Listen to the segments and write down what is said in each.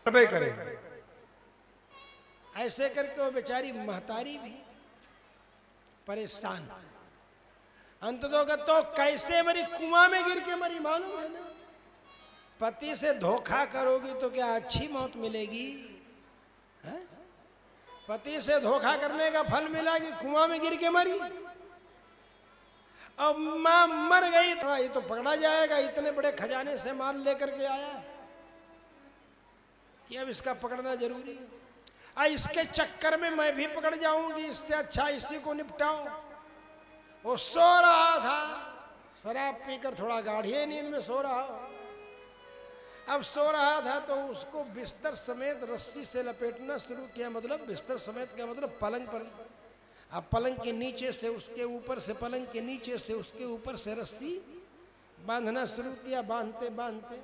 तबे करे। ऐसे करके वो बेचारी महतारी भी परेशान। अंत तो कैसे मरी, कुआं में गिर के मरी, मालूम है ना। पति से धोखा करोगी तो क्या अच्छी मौत मिलेगी है? पति से धोखा करने का फल मिला कि कुआं में गिर के मरी। अब मां मर गई, थोड़ा ये तो पकड़ा जाएगा, इतने बड़े खजाने से माल लेकर के आया कि अब इसका पकड़ना जरूरी है। इसके चक्कर में मैं भी पकड़ जाऊंगी, इससे अच्छा इसी को निपटाओ। वो सो रहा था, शराब पीकर थोड़ा गाढ़ी नींद में सो रहा। अब सो रहा था तो उसको बिस्तर समेत रस्सी से लपेटना शुरू किया। मतलब बिस्तर समेत क्या मतलब, पलंग पर। अब पलंग के नीचे से उसके ऊपर से, पलंग के नीचे से उसके ऊपर से रस्सी बांधना शुरू किया। बांधते बांधते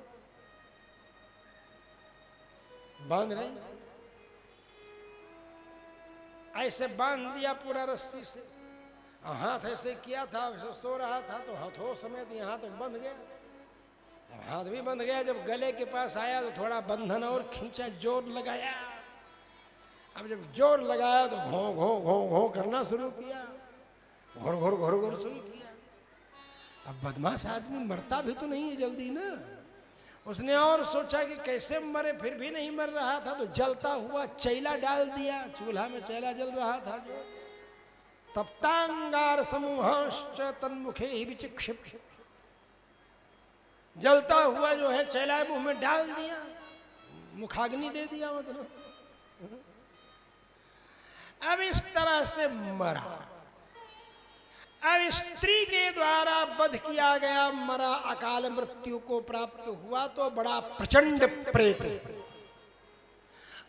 बांध रहे, ऐसे बांध दिया पूरा रस्सी से। हाथ ऐसे किया था, वैसे सो रहा था तो हाथों समेत यहाँ तक बंध गया। हाथ भी बंध गया। जब गले के पास आया तो थोड़ा बंधन और खींचा, जोर लगाया। अब जब जोर लगाया तो घो घो घो घो करना शुरू किया, घोर घोर घोर घोर शुरू किया। अब बदमाश आदमी मरता भी तो नहीं है जल्दी ना। उसने और सोचा कि कैसे मरे, फिर भी नहीं मर रहा था तो जलता हुआ चैला डाल दिया। चूल्हा में चैला जल रहा था जो। तप्तांगार समूहाश्च तन्मुखे ही विचिक्षिप, जलता हुआ जो है चैला मुंह में डाल दिया, मुखाग्नि दे दिया मतलब। अब इस तरह से मरा। अब स्त्री के द्वारा वध किया गया, मरा, अकाल मृत्यु को प्राप्त हुआ तो बड़ा प्रचंड प्रेत।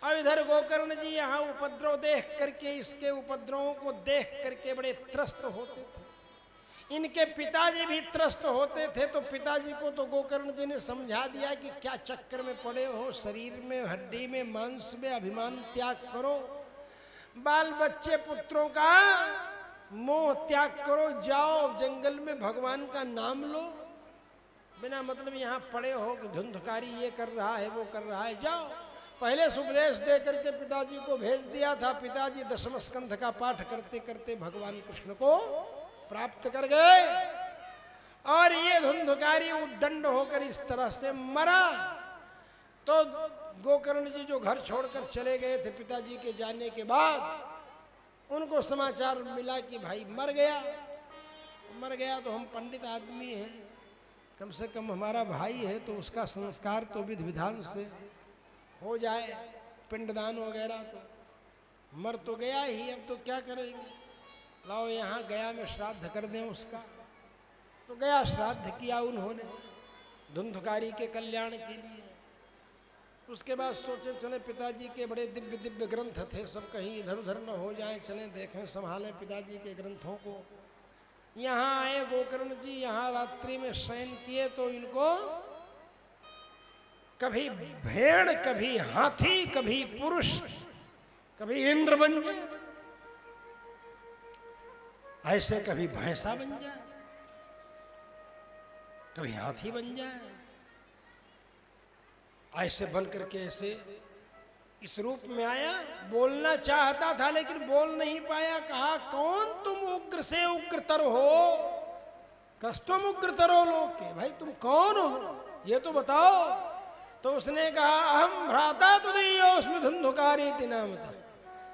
अब इधर गोकर्ण जी यहाँ उपद्रव देख करके, इसके उपद्रवों को देख करके बड़े त्रस्त होते थे। इनके पिताजी भी त्रस्त होते थे। तो पिताजी को तो गोकर्ण जी ने समझा दिया कि क्या चक्कर में पड़े हो, शरीर में, हड्डी में, मांस में अभिमान त्याग करो, बाल बच्चे पुत्रों का मोह त्याग करो, जाओ जंगल में भगवान का नाम लो। बिना मतलब यहाँ पड़े हो कि धुंधकारी ये कर रहा है वो कर रहा है, जाओ। पहले उपदेश दे करके पिताजी को भेज दिया था। पिताजी दशम स्कंध का पाठ करते करते भगवान कृष्ण को प्राप्त कर गए। और ये धुंधकारी उद्दंड होकर इस तरह से मरा। तो गोकर्ण जी जो घर छोड़कर चले गए थे पिताजी के जाने के बाद, उनको समाचार मिला कि भाई मर गया। मर गया तो हम पंडित आदमी हैं, कम से कम हमारा भाई है तो उसका संस्कार तो विधि विधान से हो जाए, पिंडदान वगैरह। तो मर तो गया ही, अब तो क्या करेंगे, लाओ यहाँ गया में श्राद्ध कर दें उसका। तो गया श्राद्ध किया उन्होंने धुंधकारी के कल्याण के लिए। उसके बाद सोचे चले पिताजी के बड़े दिव्य दिव्य ग्रंथ थे, सब कहीं इधर उधर न हो जाए, चले देखें संभालें पिताजी के ग्रंथों को। यहाँ आए गोकर्ण जी, यहाँ रात्रि में शयन किए तो इनको कभी भेड़, कभी हाथी, कभी पुरुष, कभी इंद्र बन जाए, ऐसे कभी भैंसा बन जाए, कभी हाथी बन जाए। ऐसे बन करके ऐसे इस रूप में आया। बोलना चाहता था लेकिन बोल नहीं पाया। कहा कौन तुम उग्र से उग्रतर हो, कस्तुम उग्रतरो लोके, भाई तुम कौन हो ये तो बताओ। तो उसने कहा अहम भ्राता तुदीयोस्मि धुंधुकारीति नामतः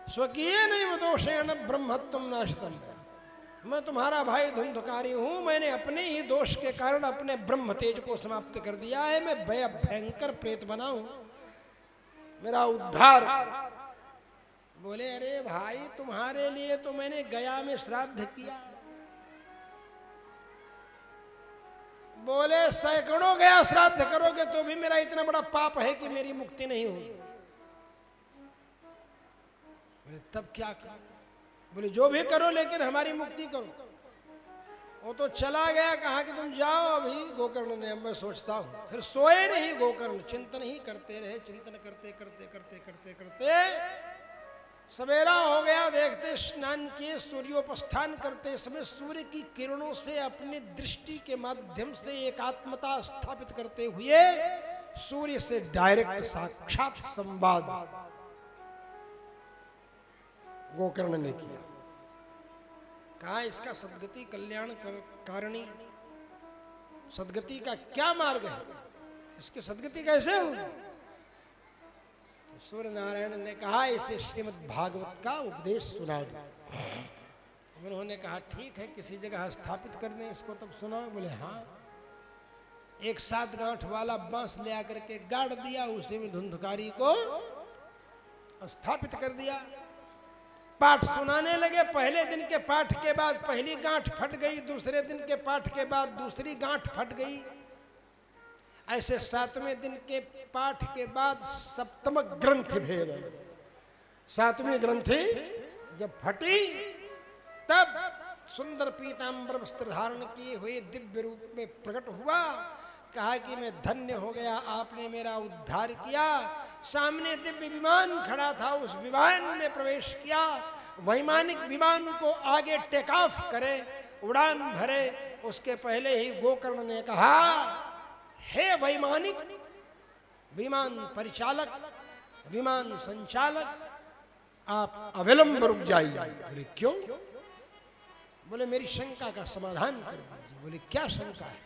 स्वकीय नैव दोषेण ब्रह्मत्वं नाशितम्। मैं तुम्हारा भाई धुंधुकारी हूं, मैंने अपने ही दोष के कारण अपने ब्रह्म तेज को समाप्त कर दिया है। मैं भयंकर प्रेत बना हूं, मेरा उद्धार। बोले अरे भाई तुम्हारे लिए तो मैंने गया में श्राद्ध किया। बोले सैकड़ों गया श्राद्ध करोगे तो भी मेरा इतना बड़ा पाप है कि मेरी मुक्ति नहीं होगी। बोले तब क्या करो? बोले जो भी करो लेकिन हमारी मुक्ति करो। वो तो चला गया, कहा कि तुम जाओ अभी। गोकर्ण ने मैं सोचता हूं। फिर सोए नहीं गोकर्ण, चिंतन ही करते रहे। चिंतन करते करते करते करते करते सवेरा हो गया। देखते स्नान किए, सूर्योपस्थान करते समय सूर्य की किरणों से अपनी दृष्टि के माध्यम से एकात्मता स्थापित करते हुए सूर्य से डायरेक्ट साक्षात संवाद गोकर्ण ने किया। कहा इसका सद्गति कल्याण कारिणी, सद्गति का क्या मार्ग है, इसकी सद्गति कैसे हो? तो सूर्य नारायण ने कहा इसे श्रीमद् भागवत का उपदेश सुना दो। उन्होंने कहा ठीक है, किसी जगह स्थापित कर दें इसको, तब सुनाओ। बोले हाँ। एक 7 गांठ वाला बांस ले आकर के गाड़ दिया, उसी में धुंधकारी को स्थापित कर दिया। पाठ सुनाने लगे। पहले दिन के पाठ के बाद पहली गांठ फट गई, दूसरे दिन के पाठ के बाद दूसरी गांठ फट गई। ऐसे 7वें दिन के पाठ के बाद सप्तम ग्रंथि भेद, 7वीं ग्रंथि जब फटी तब सुंदर पीतांबर वस्त्र धारण किए हुए दिव्य रूप में प्रकट हुआ। कहा कि मैं धन्य हो गया, आपने मेरा उद्धार किया। सामने दिव्य विमान खड़ा था, उस विमान में प्रवेश किया। वैमानिक विमान को आगे टेक ऑफ करे, उड़ान भरे, उसके पहले ही गोकर्ण ने कहा हे वैमानिक विमान परिचालक, विमान संचालक, आप अविलंब रुक जाइए। बोले क्यों? बोले मेरी शंका का समाधान कर दीजिए। बोले क्या शंका है?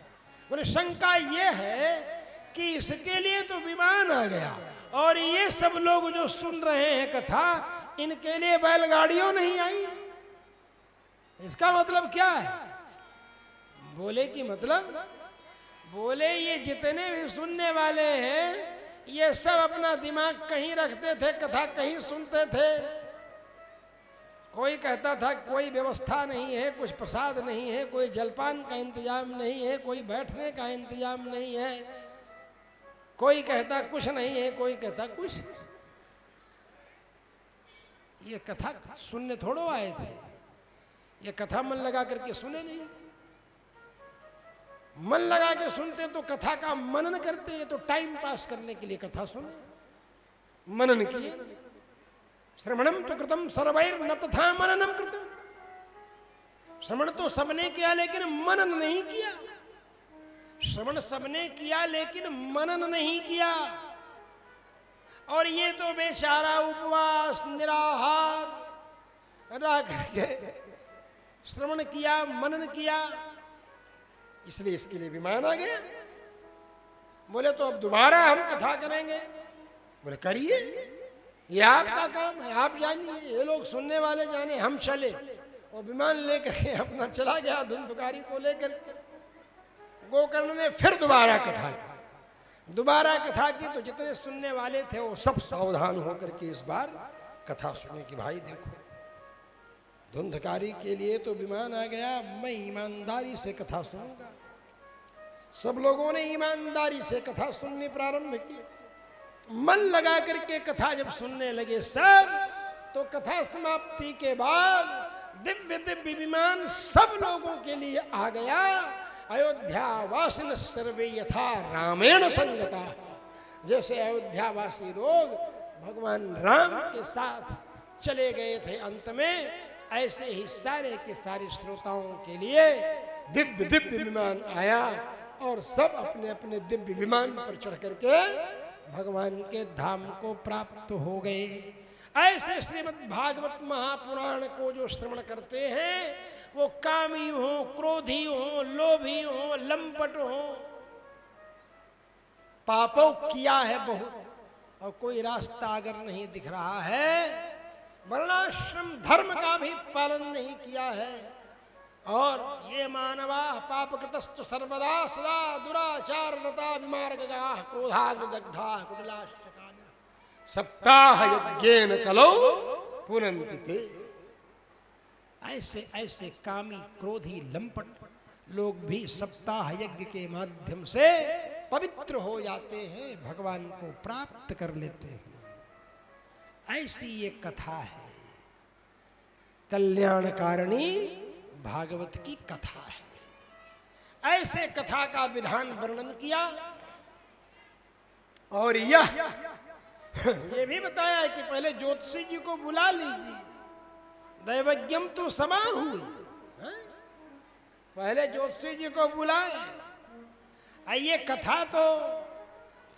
बोले शंका ये है कि इसके लिए तो विमान आ गया और ये सब लोग जो सुन रहे हैं कथा, इनके लिए बैलगाड़ियों नहीं आई। इसका मतलब क्या है? बोले कि मतलब, बोले ये जितने भी सुनने वाले हैं ये सब अपना दिमाग कहीं रखते थे, कथा कहीं सुनते थे। कोई कहता था कोई व्यवस्था नहीं है, कुछ प्रसाद नहीं है, कोई जलपान का इंतजाम नहीं है, कोई बैठने का इंतजाम नहीं है, कोई कहता कुछ नहीं है, कोई कहता कुछ। ये कथा सुनने थोड़ो आए थे, ये कथा मन लगा करके सुने नहीं। मन लगा के सुनते तो कथा का मनन करते हैं, तो टाइम पास करने के लिए कथा सुने, मनन किए। श्रवणम तो कृतम सर्वैर न तथा मननम कृतम। श्रवण तो सबने किया लेकिन मनन नहीं किया। श्रवण सबने किया लेकिन मनन नहीं किया। और ये तो बेचारा उपवास निराहार रह करके श्रवण किया, मनन किया, इसलिए इसके लिए विमान आ गया। बोले तो अब दोबारा हम कथा करेंगे। बोले करिए, ये आपका काम है, आप जानिए, ये लोग सुनने वाले जाने, हम चले। और विमान लेकर के अपना चला गया धुंधकारी को लेकर के। गोकर्ण ने फिर दोबारा कथा की। दोबारा कथा की तो जितने सुनने वाले थे वो सब सावधान होकर के इस बार कथा सुने कि भाई देखो, धुंधकारी के लिए तो विमान आ गया, मैं ईमानदारी से कथा सुनूंगा। सब लोगों ने ईमानदारी से कथा सुननी प्रारंभ की। मन लगा करके कथा जब सुनने लगे सब, तो कथा समाप्ति के बाद दिव्य दिव्य विमान सब लोगों के लिए आ गया। अयोध्या वासिन सर्वे यथा रामेण संगता। जैसे अयोध्यावासी लोग भगवान राम के साथ चले गए थे अंत में, ऐसे ही सारे के सारे श्रोताओं के लिए दिव्य दिव्य विमान आया और सब अपने अपने दिव्य विमान पर चढ़ करके भगवान के धाम को प्राप्त हो गए। ऐसे श्रीमद् भागवत महापुराण को जो श्रवण करते हैं वो कामी हो, क्रोधी हो, लोभी हो, लंपट हो, पापों किया है बहुत और कोई रास्ता अगर नहीं दिख रहा है, वर्णाश्रम धर्म का भी पालन नहीं किया है, और ये मानवा पापकृतस्तु सर्वदा सदा दुराचार रता विमार्गगा क्रोधाग्निदग्धा कुटिलाश्चकानि सप्ताह यज्ञेन कलौ पुनन्ति ते। ऐसे ऐसे कामी क्रोधी लंपट लोग भी सप्ताह यज्ञ के माध्यम से पवित्र हो जाते हैं, भगवान को प्राप्त कर लेते हैं। ऐसी ये कथा है, कल्याणकारिणी भागवत की कथा है। ऐसे कथा का विधान वर्णन किया और ये भी बताया कि पहले ज्योतिषी जी को बुला लीजिए, दैवज्ञम तो समा हुई, पहले ज्योतिषी जी को बुलाए। ये कथा तो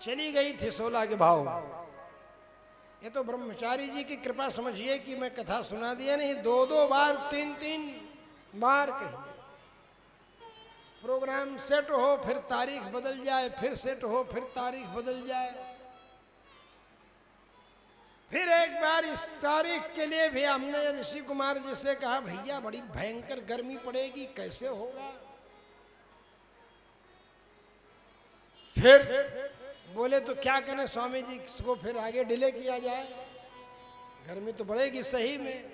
चली गई थी 16 के भाव। ये तो ब्रह्मचारी जी की कृपा समझिए कि मैं कथा सुना दिया नहीं, 2-2 बार 3-3 बार कही। प्रोग्राम सेट हो फिर तारीख बदल जाए, फिर सेट हो फिर तारीख बदल जाए, फिर एक बार इस तारीख के लिए भी हमने ऋषि कुमार जी से कहा भैया बड़ी भयंकर गर्मी पड़ेगी, कैसे होगा। फिर बोले तो क्या करें स्वामी जी, इसको फिर आगे डिले किया जाए, गर्मी तो बढ़ेगी सही में।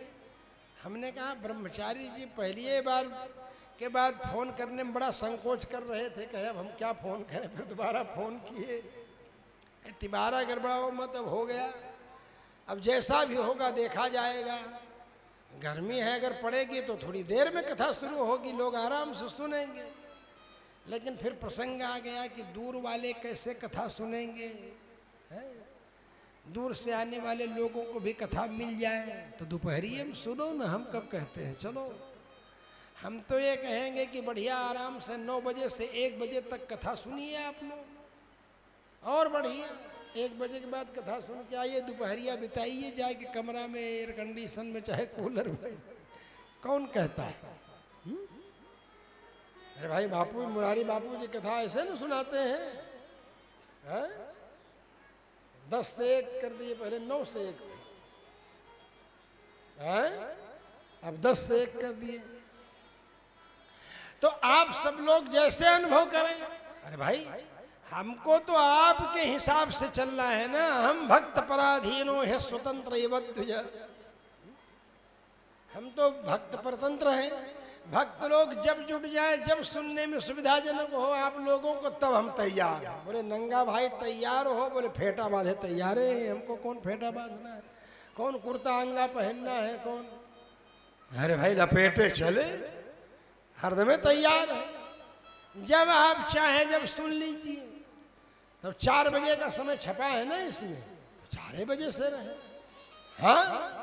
हमने कहा ब्रह्मचारी जी पहली बार के बाद फोन करने में बड़ा संकोच कर रहे थे, कहे अब हम क्या फोन करें। फिर दोबारा फोन किए, तिबारा गड़बड़ाओ मत, अब हो गया, अब जैसा भी होगा देखा जाएगा। गर्मी है अगर पड़ेगी तो थोड़ी देर में कथा शुरू होगी, लोग आराम से सुनेंगे। लेकिन फिर प्रसंग आ गया कि दूर वाले कैसे कथा सुनेंगे, है? दूर से आने वाले लोगों को भी कथा मिल जाए तो दोपहरी में सुनो ना, हम कब कहते हैं चलो। हम तो ये कहेंगे कि बढ़िया आराम से 9 बजे से 1 बजे तक कथा सुनिए आप लोग, और बढ़िया 1 बजे के बाद कथा सुन के आइए, दोपहरिया बिताइए जाके कमरा में एयर कंडीशन में चाहे कूलर में। कौन कहता है? अरे भाई बापू मुरारी बापू जी कथा ऐसे न सुनाते हैं? 10 से 1 कर दिए, पहले 9 से 1 है? अब 10 से 1 कर दिए। तो आप सब लोग जैसे अनुभव करें। अरे भाई हमको तो आपके हिसाब से चलना है ना, हम भक्त पराधीनो है स्वतंत्र एवद्विज, हम तो भक्त परतंत्र हैं। भक्त लोग जब जुट जाए, जब सुनने में सुविधाजनक हो आप लोगों को, तब हम तैयार हैं। बोले नंगा भाई तैयार हो, बोले फेटा बांधे तैयार है। हमको कौन फेटा बांधना है, कौन कुर्ता अंगा पहनना है, कौन। अरे भाई लपेटे चले, हरदम तैयार है। जब आप चाहे जब सुन लीजिए। तब 4 बजे का समय छपा है ना इसमें, 4 बजे से रहे। हाँ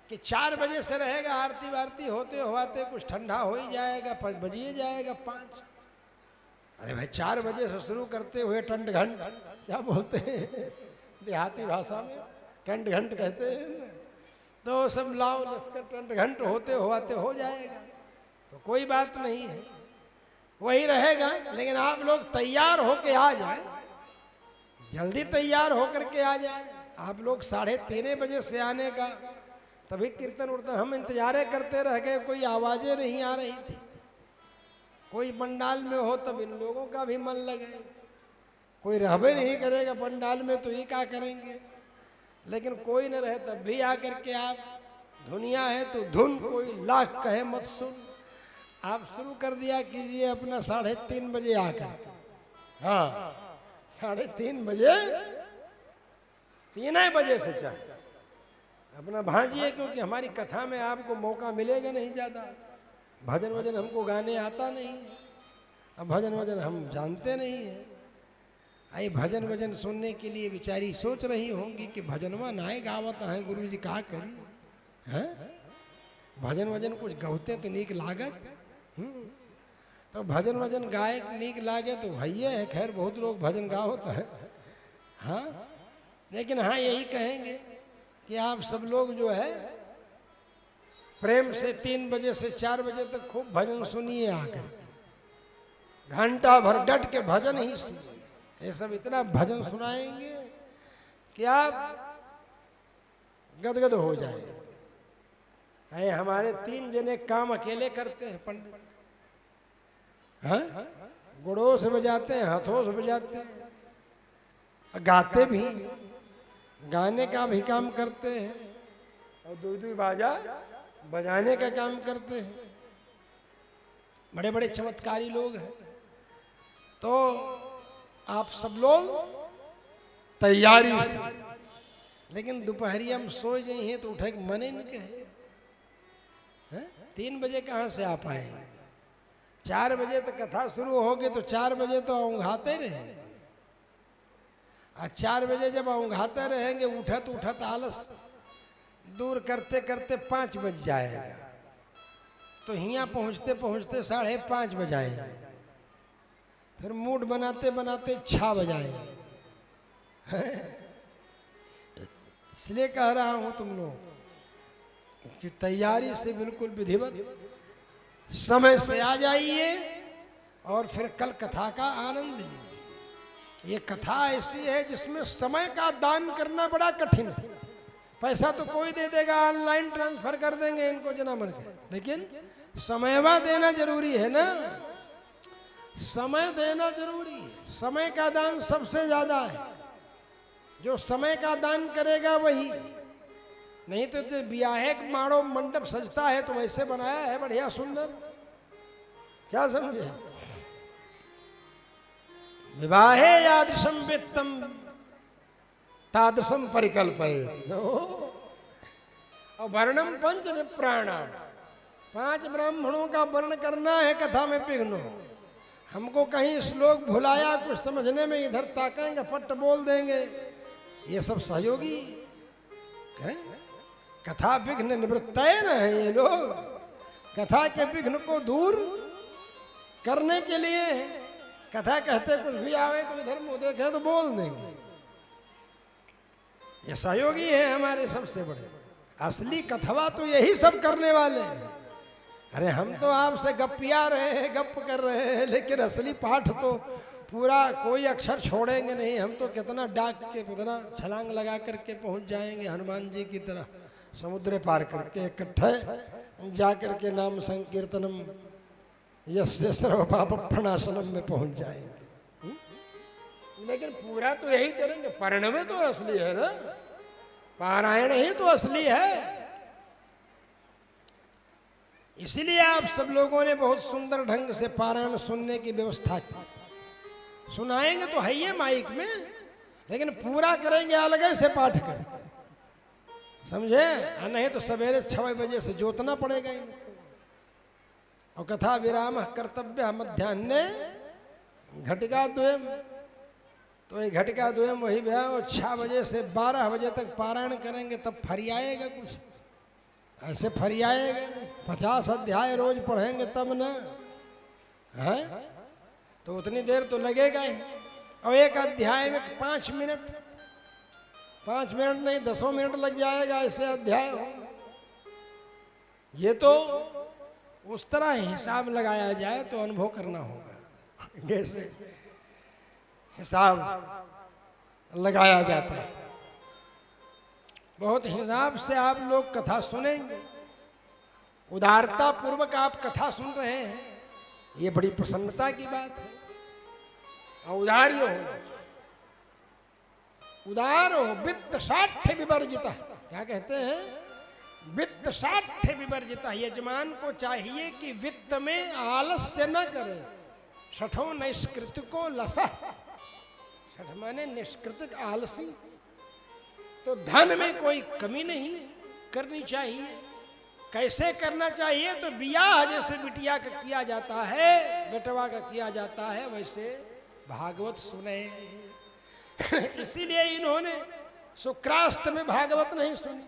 कि 4 बजे से रहेगा, आरती वारती होते होते कुछ ठंडा हो ही जाएगा, 5 बजिए जाएगा 5। अरे भाई 4 बजे से शुरू करते हुए टंड घंट, क्या बोलते हैं देहाती भाषा में, टंड घंट कहते हैं। तो सब लाओ लश्कर टंड घंट होते होते हो जाएगा, तो कोई बात नहीं है, वही रहेगा। लेकिन आप लोग तैयार होके आ जाए, जल्दी तैयार होकर के आ जाए। आप लोग 3:30 बजे से आने का, तभी कीर्तन उड़ता, हम इंतजारे करते रह गए, कोई आवाजें नहीं आ रही थी। कोई पंडाल में हो तब इन लोगों का भी मन लगे, कोई रहबे नहीं करेगा पंडाल में तो ये क्या करेंगे। लेकिन कोई न रहे तब भी आकर के आप, दुनिया है तो धुन कोई लाख कहे मत सुन, आप शुरू कर दिया कीजिए अपना 3:30 बजे आकर। हाँ 3:30 बजे, 3 बजे से चाहे अपना भांजिए, क्योंकि हमारी कथा में आपको मौका मिलेगा नहीं ज़्यादा। भजन वजन हमको गाने आता नहीं, अब भजन वजन हम जानते नहीं हैं। आई भजन वजन सुनने के लिए बेचारी सोच रही होंगी कि भजनवा नाए गावत हैं, गुरु जी कहा करी हैं, भजन वजन कुछ गौते तो नीक लागत। तो भजन वजन गाय नीक लागे तो भैया है, खैर बहुत लोग भजन गावत हैं। हाँ लेकिन हाँ यही कहेंगे कि आप सब लोग जो है प्रेम से 3 बजे से 4 बजे तक खूब भजन सुनिए आकर, घंटा भर डट के भजन ही सुनिए। ये सब इतना भजन सुनाएंगे कि आप गदगद हो जाएंगे। हमारे 3 जने काम अकेले करते हैं पंडित, हाँ गुड़ों से बजाते हैं, हाथों से बजाते हैं, गाते भी, गाने का भी काम करते हैं और दूध बाजा बजाने का काम करते हैं। बड़े बड़े चमत्कारी लोग हैं। तो आप सब लोग तैयारी से, लेकिन दोपहरिया में सो जाए हैं तो उठे मन ही नहीं कहे। 3 बजे कहाँ से आप आए, 4 बजे तक कथा शुरू होगी तो 4 बजे तो ऊँघाते रहेंगे। और 4 बजे जब ऊँघाते रहेंगे, उठत उठत आलस दूर करते करते 5 बज जाएगा। तो यहाँ पहुँचते पहुँचते 5:30 बजाएंगे, फिर मूड बनाते बनाते 6 बजाएंगे, इसलिए कह रहा हूं तुम लोग कि तैयारी से बिल्कुल विधिवत समय से आ जाइए और फिर कल कथा का आनंद लीजिए। ये कथा ऐसी है जिसमें समय का दान करना बड़ा कठिन है। पैसा तो कोई दे देगा, ऑनलाइन ट्रांसफर कर देंगे इनको जना मन के, लेकिन समयवा देना जरूरी है ना। समय देना जरूरी है। समय का दान सबसे ज्यादा है। जो समय का दान करेगा वही, नहीं तो जो ब्याहे माड़ो मंडप सजता है तो वैसे बनाया है बढ़िया सुंदर, क्या समझे। विवाहे यादृशम वित्तम तादृशम परिकल्पयेत्। और वर्णम पंच विप्राणाम, 5 ब्राह्मणों का वर्ण करना है कथा में पिघनो। हमको कहीं श्लोक भुलाया कुछ समझने में, इधर ताकेंगे फट बोल देंगे, ये सब सहयोगी है। कथा विघ्न निवृत्तये न है ये लोग। कथा के विघ्न को दूर करने के लिए कथा कहते कुछ भी आवे तो इधर मुंह देखे तो बोल देंगे। ये सहयोगी है हमारे सबसे बड़े। असली कथवा तो यही सब करने वाले हैं। अरे हम तो आपसे गपिया रहे हैं, गप कर रहे हैं, लेकिन असली पाठ तो पूरा कोई अक्षर छोड़ेंगे नहीं। हम तो कितना डाक के कितना छलांग लगा करके पहुंच जाएंगे हनुमान जी की तरह, समुद्र पार करके इकट्ठे जा करके नाम संकीर्तनम यस्य सर्व पाप प्रणाशनम में पहुंच जाएंगे। लेकिन पूरा तो यही करेंगे। परिणम तो असली है ना, पारायण ही तो असली है। इसलिए आप सब लोगों ने बहुत सुंदर ढंग से पारायण सुनने की व्यवस्था की। सुनाएंगे तो है ये माइक में, लेकिन पूरा करेंगे अलग से पाठ कर, समझे। नहीं तो सवेरे 6 बजे से जोतना पड़ेगा इनको। और कथा विराम कर्तव्य मध्याह्ने घटिका द्वयम, तो ये घटिका द्वयम वही व्यायाम। और 6 बजे से 12 बजे तक पारायण करेंगे तब फरियाएगा कुछ, ऐसे फरियाएगा। 50 अध्याय रोज पढ़ेंगे तब ना है, तो उतनी देर तो लगेगा ही। और एक अध्याय में 5 मिनट नहीं 10 मिनट लग जाएगा ऐसे अध्याय हो। ये तो उस तरह हिसाब लगाया जाए तो अनुभव करना होगा, जैसे हिसाब लगाया जाता है। बहुत हिसाब से आप लोग कथा सुनेंगे, उदारता पूर्वक आप कथा सुन रहे हैं, ये बड़ी प्रसन्नता की बात है। और उदार हो, उदार हो। वित्त साठ्य विवर्जिता, क्या कहते हैं, वित्त साठ्य विवर्जिता। यजमान को चाहिए कि वित्त में आलस्य न करे। छठो निष्कृतिको लसः, छठ माने निष्कृतिक आलसी। तो धन में कोई कमी नहीं करनी चाहिए। कैसे करना चाहिए, तो बियाह जैसे बिटिया का किया जाता है, बेटवा का किया जाता है, वैसे भागवत सुने। इसीलिए इन्होंने शुक्रास्त में भागवत नहीं सुनी।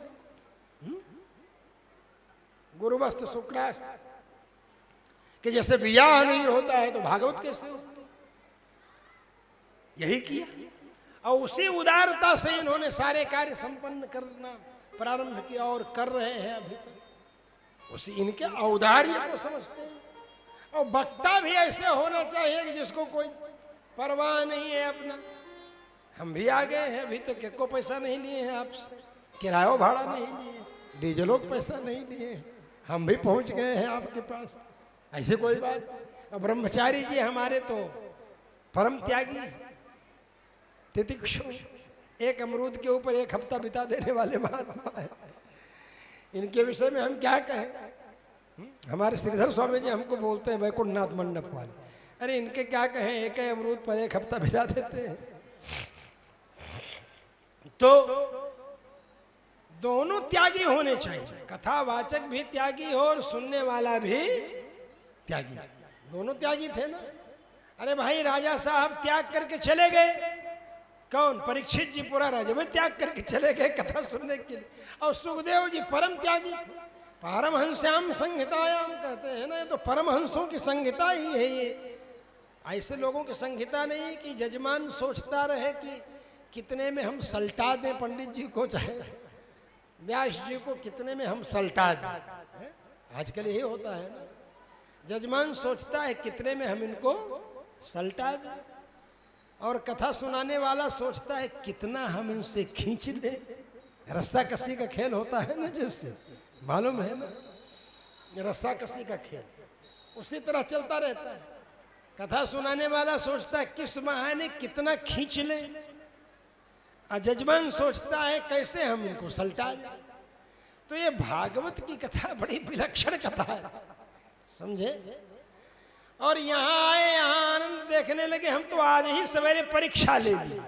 गुरुवस्त शुक्रास्त कि जैसे बियाह नहीं होता है तो भागवत कैसे होती, यही किया। और उसी उदारता से इन्होंने सारे कार्य संपन्न करना प्रारंभ किया और कर रहे हैं अभी तक। उसी इनके औदार्य को समझते हैं। और वक्ता भी ऐसे होना चाहिए कि जिसको कोई परवाह नहीं है अपना। हम भी आ गए हैं, अभी तक एको पैसा नहीं लिए हैं आपसे, किराया भाड़ा नहीं लिए, डीजलों पैसा नहीं लिए, हम भी पहुंच गए हैं आपके पास। ऐसे कोई बात। और ब्रह्मचारी जी हमारे तो परम त्यागी, तितिक्षु, एक अमरूद के ऊपर 1 हफ्ता बिता देने वाले महात्मा है। इनके विषय में हम क्या कहें। हमारे श्रीधर स्वामी जी हमको बोलते हैं वैकुंठनाथ मंडप वाले, अरे इनके क्या कहें, एक अमरूद पर 1 हफ्ता बिता देते हैं। तो दोनों त्यागी होने चाहिए। कथावाचक भी त्यागी हो और सुनने वाला भी त्यागी। दोनों त्यागी थे ना। अरे भाई राजा साहब त्याग करके चले गए। कौन? परीक्षित जी पूरा राज्य में त्याग करके चले गए कथा सुनने के लिए। और सुखदेव जी परम त्यागी थे। पारमहंस्याम संहितायाम कहते हैं ना, ये तो परमहंसों की संहिता ही है। ये ऐसे लोगों की संहिता नहीं कि जजमान सोचता रहे कि कितने में हम सल्टा दें पंडित जी को, चाहे व्यास जी को कितने में हम सल्टा दें। हैं? आजकल यही होता है ना, जजमान सोचता है कितने में हम इनको सल्टा दें, और कथा सुनाने वाला सोचता है कितना हम इनसे खींच लें। रस्सा कसी का खेल होता है ना, जिससे मालूम है ना, रस्सा कसी का खेल उसी तरह चलता रहता है। कथा सुनाने वाला सोचता है किस बहाने कितना खींच ले, और जजमान सोचता है कैसे हम इनको सल्टा दें। तो ये भागवत की कथा बड़ी विलक्षण कथा है, समझे। और यहाँ आए, यहाँ आनंद देखने लगे। हम तो आज ही सवेरे परीक्षा ले ली,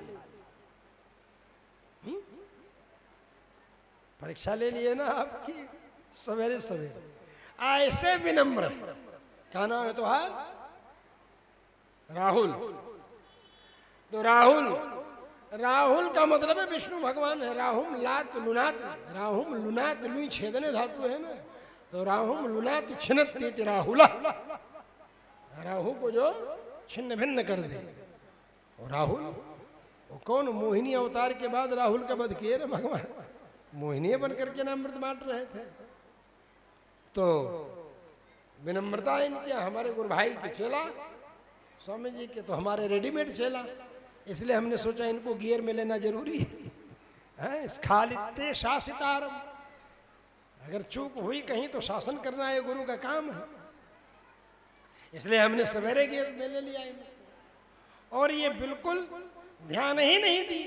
परीक्षा ले लिए ना आपकी सवेरे सवेरे। ऐसे विनम्र, क्या नाम है तुम्हारा? राहुल। तो राहुल का मतलब है विष्णु भगवान है। राहुम लात लुनात, राहुम लुनात लुई छेदने धातु है ना, तो राहुम लुनात छिन्नति राहुला, राहु को जो छिन्न भिन्न कर दे। और राहुल वो कौन? मोहिनी अवतार के बाद राहुल का वध किए ना भगवान, मोहिनी बन करके ना अमृत बांट रहे थे। तो विनम्रता इनके, हमारे गुरु भाई के चेला स्वामी जी के तो हमारे रेडीमेड चेला, इसलिए हमने सोचा इनको गियर में लेना जरूरी है। स्खालिते शासितारम, अगर चूक हुई कहीं तो शासन करना है गुरु का काम है, इसलिए हमने सवेरे गियर में ले लिया इनको। और ये बिल्कुल ध्यान ही नहीं दी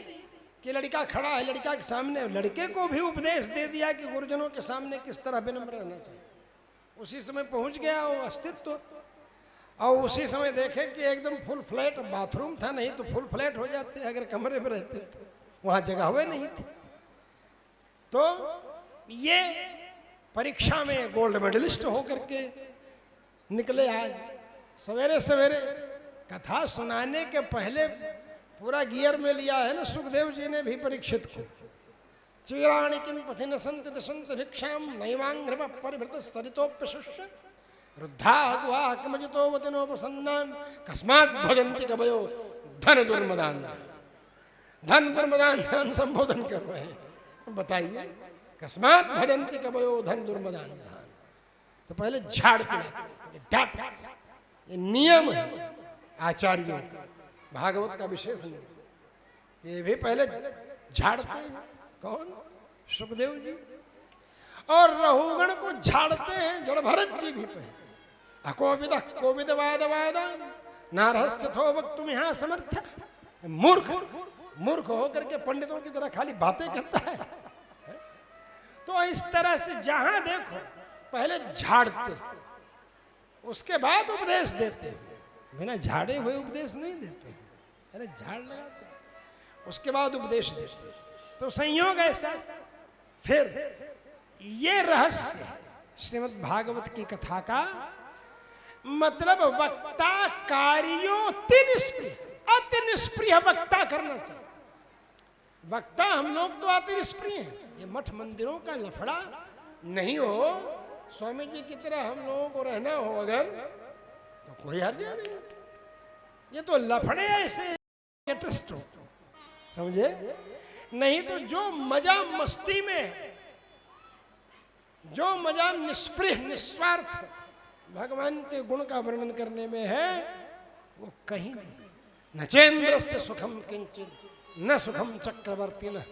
कि लड़का खड़ा है, लड़का के सामने, लड़के को भी उपदेश दे दिया कि गुरुजनों के सामने किस तरह विनम्र रहना चाहिए। उसी समय पहुंच गया वो अस्तित्व, और उसी समय देखे कि एकदम फुल फ्लैट बाथरूम था, नहीं तो फुल फ्लैट हो जाते अगर कमरे में रहते तो, वहां जगह हुए नहीं थी। तो ये परीक्षा में गोल्ड मेडलिस्ट होकर के निकले आज सवेरे सवेरे। कथा सुनाने के पहले पूरा गियर में लिया है ना सुखदेव जी ने भी परीक्षित को। चीराणि किम पथि न संत दशंत भिक्षाम नैवांग्रम परिभृत सरितोप्यशुष्य रुद्धा गुहा किमजितो वतिनोपसन्नान कस्मात् भजन्ति कवयो धन दुर्मदान। धन दुर्मदान ध्यान संबोधन कर रहे हैं, बताइए कस्मात् भजन्ति कवयो धन दुर्मदान। तो पहले झाड़ के डांट, ये नियम है आचार्यों का, भागवत का विशेष नहीं। ये भी पहले झाड़ते हैं, कौन? सुखदेव जी। और रहुगण को झाड़ते हैं जड़ भरत जी भी पहले। अकोविद कोविद वाद वादा नारहस्थो वक्तुम यहाँ समर्थ। मूर्ख मूर्ख होकर के पंडितों की तरह खाली बातें करता है। तो इस तरह से जहां देखो पहले झाड़ते, उसके बाद उपदेश देते हैं। बिना झाड़े हुए उपदेश नहीं देते हैं, पहले झाड़ लगाते हैं, उसके बाद उपदेश देते हैं। तो संयोग ऐसा। फिर ये रहस्य श्रीमद् भागवत की कथा का मतलब वक्ता अति निष्प्रिय वक्ता करना चाहिए। वक्ता हम लोग तो अति निष्प्रिय हैं। ये मठ मंदिरों का लफड़ा नहीं हो, स्वामी जी की तरह हम लोगों को रहना हो अगर, तो कोई हर्ज नहीं। ये तो लफड़े ऐसे इंटरेस्ट हो, समझे। नहीं तो जो मजा मस्ती में, जो मजा निष्प्रिय निस्वार्थ भगवान के गुण का वर्णन करने में है, वो कहीं नहीं। न चेन्द्र से सुखम किंचित न सुखम चक्रवर्ती न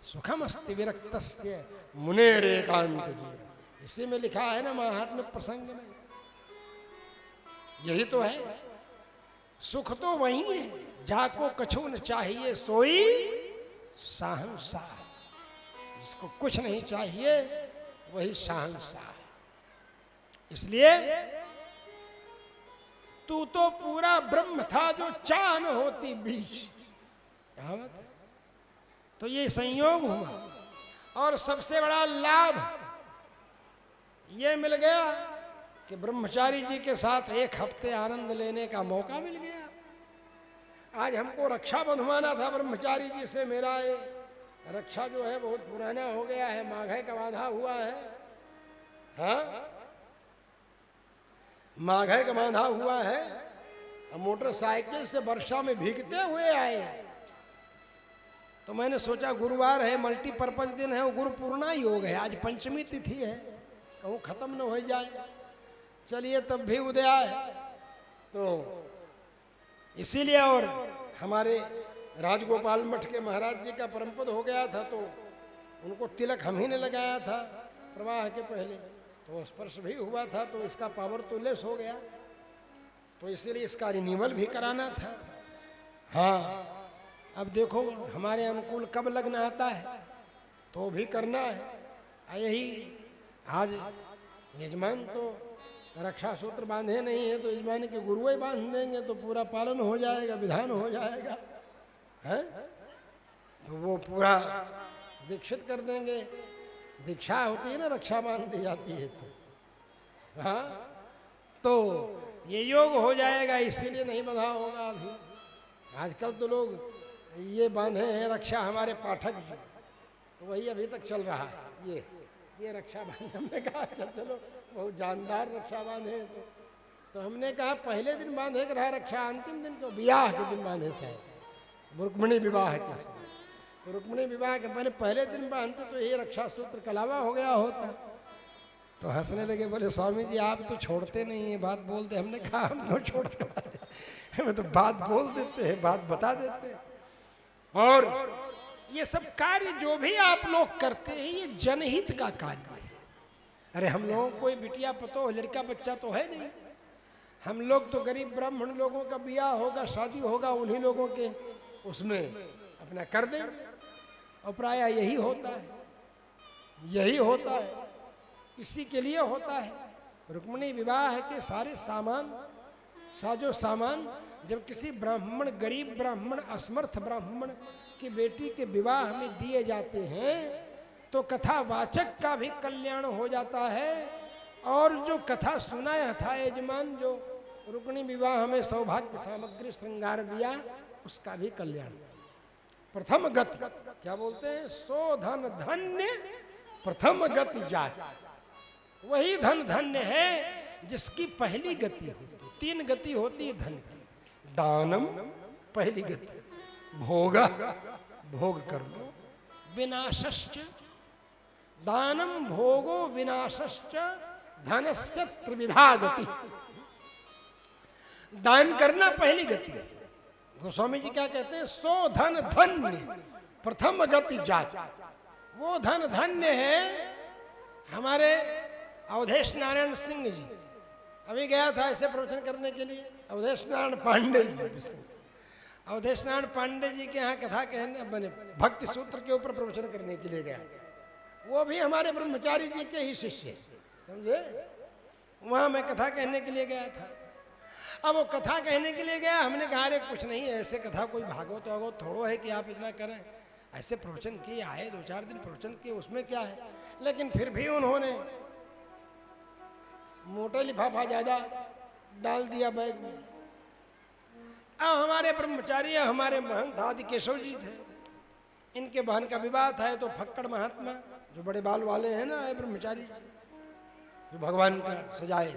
सुखम अस्ति विरक्तस्य मुनेर एकांत जीवन। इसी में लिखा है ना महात्म्य प्रसंग में, यही तो है। सुख तो वही है जाको कछु न चाहिए सोई शाहंशाह। जिसको कुछ नहीं चाहिए वही शाहंशाह। इसलिए तू तो पूरा ब्रह्म था जो चाह न होती बीच। तो ये संयोग हुआ। और सबसे बड़ा लाभ ये मिल गया कि ब्रह्मचारी जी के साथ एक हफ्ते आनंद लेने का मौका मिल गया। आज हमको रक्षा बंधवाना था ब्रह्मचारी जी से। मेरा ये रक्षा जो है बहुत पुराना हो गया है, माघे का बांधा हुआ है। हाँ, माघे का बांधा हुआ है। मोटरसाइकिल से वर्षा में भीगते हुए आए, तो मैंने सोचा गुरुवार है, मल्टीपर्पज दिन है, वो गुरु पूर्णा योग है, आज पंचमी तिथि है, कहूँ खत्म न हो जाए, चलिए तब भी उदय आए। तो इसीलिए, और हमारे राजगोपाल मठ के महाराज जी का परमपद हो गया था, तो उनको तिलक हम ही ने लगाया था प्रवाह के पहले, तो स्पर्श भी हुआ था, तो इसका पावर तो लेस हो गया, तो इसीलिए इसका रिन्यूअल भी कराना था। हाँ, अब देखो हमारे अनुकूल कब लग्न आता है तो भी करना है। यही आज यजमान तो रक्षा सूत्र बांधे नहीं है, तो यजमान के गुरु ही बांध देंगे तो पूरा पालन हो जाएगा, विधान हो जाएगा, है? तो वो पूरा दीक्षित कर देंगे। दीक्षा होती है ना, रक्षा बांध दी जाती है, तो हाँ, तो ये योग हो जाएगा, इसीलिए नहीं बंधा होगा अभी। आजकल तो लोग ये बांधे हैं रक्षा, हमारे पाठक जी, तो वही अभी तक चल रहा है, ये रक्षा बांधे। हमने कहा चलो बहुत जानदार रक्षा बांधे, तो हमने कहा पहले दिन बांधे के रहा रक्षा, अंतिम दिन तो ब्याह के दिन बांधे से, रुक्मिणी विवाह के समय, तो रुक्मिणी विवाह के पहले दिन बांधते तो ये रक्षा सूत्र कलावा हो गया होता। तो हंसने लगे, बोले स्वामी जी आप तो छोड़ते नहीं है, बात बोलते। हमने कहा हम लोग छोड़ने वाले, हमें तो बात बोल देते हैं, बात बता देते हैं। और ये सब कार्य जो भी आप लोग करते हैं ये जनहित का कार्य है। अरे हम लोगों को कोई बिटिया पतो लड़का बच्चा तो है नहीं, हम लोग तो गरीब ब्राह्मण लोगों का ब्याह होगा, शादी होगा, उन्हीं लोगों के उसमें अपना कर देंगे, और प्राय यही होता है, यही होता है, इसी के लिए होता है। रुक्मिणी विवाह के सारे सामान, साजो सामान जब किसी ब्राह्मण, गरीब ब्राह्मण, असमर्थ ब्राह्मण की बेटी के विवाह में दिए जाते हैं तो कथावाचक का भी कल्याण हो जाता है, और जो कथा सुनाया था यजमान, जो रुक्मिणी विवाह में सौभाग्य सामग्री श्रृंगार दिया, उसका भी कल्याण। प्रथम गति क्या बोलते हैं, सो धन धन्य प्रथम गति जात, वही धन धन्य है जिसकी पहली गति होती। 3 गति होती है धन की, दानम पहली गति, भोगा भोग कर लो, विनाशश्च, दानम भोगो विनाशश्च धनश्च त्रिविधा गति। दान करना पहली गति है। गोस्वामी जी क्या कहते हैं, सो धन धन्य प्रथम गति जात, वो धन धन्य है। हमारे अवधेश नारायण सिंह जी, अभी गया था ऐसे प्रवचन करने के लिए, अवधेश नारायण पांडे जी, अवधेश नारायण पांडे जी के यहाँ कथा कहने बने, भक्ति सूत्र के ऊपर प्रवचन करने के लिए गया। वो भी हमारे ब्रह्मचारी जी के ही शिष्य, समझे। वहाँ मैं कथा कहने के लिए गया था। अब वो कथा कहने के लिए गया, हमने कहा अरे कुछ नहीं है, ऐसे कथा कोई भागवत वागवत थोड़ो है कि आप इतना करें, ऐसे प्रवचन किए, आए 2-4 दिन प्रवचन किए, उसमें क्या है। लेकिन फिर भी उन्होंने मोटा लिफाफा ज्यादा डाल दिया बैग में। अब हमारे ब्रह्मचारी, हमारे महंत आदि केशव जी थे, इनके बहन का विवाह था, तो फक्कड़ महात्मा जो बड़े बाल वाले हैं ना, ब्रह्मचारी जो भगवान का सजाए,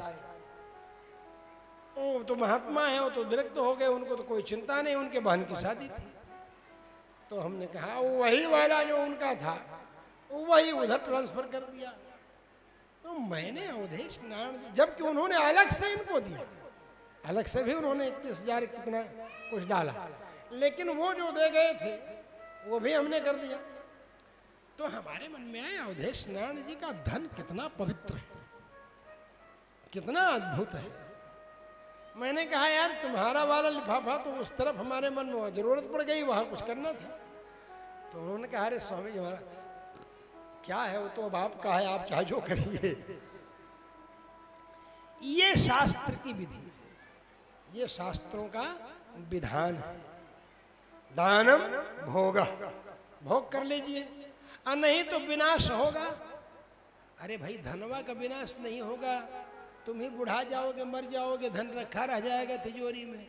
वो तो महात्मा है, वो तो विरक्त हो गए, उनको तो कोई चिंता नहीं, उनके बहन की शादी थी। तो हमने कहा वही वाला जो उनका था वही उधर ट्रांसफर कर दिया। तो मैंने अवधेश नारायण जी, जबकि उन्होंने अलग से इनको दिया, अलग से भी उन्होंने 31,000 कितना कुछ डाला, लेकिन वो जो दे गए थे वो भी हमने कर दिया। तो हमारे मन में आया अवधेश नारायण जी का धन कितना पवित्र है, कितना अद्भुत है। मैंने कहा यार तुम्हारा वाला लिफाफा तो उस तरफ हमारे मन में जरूरत पड़ गई, वहां कुछ करना था। तो उन्होंने कहा अरे स्वामी जी हमारा क्या है, वो तो अब आपका है, आप चाहे जो करिए। ये शास्त्र की विधि है, ये शास्त्रों का विधान है। दानम भोग, भोग कर लीजिए, और नहीं तो विनाश होगा। अरे भाई धनवा का विनाश नहीं होगा, तुम ही बुढ़ा जाओगे, मर जाओगे, धन रखा रह जाएगा तिजोरी में।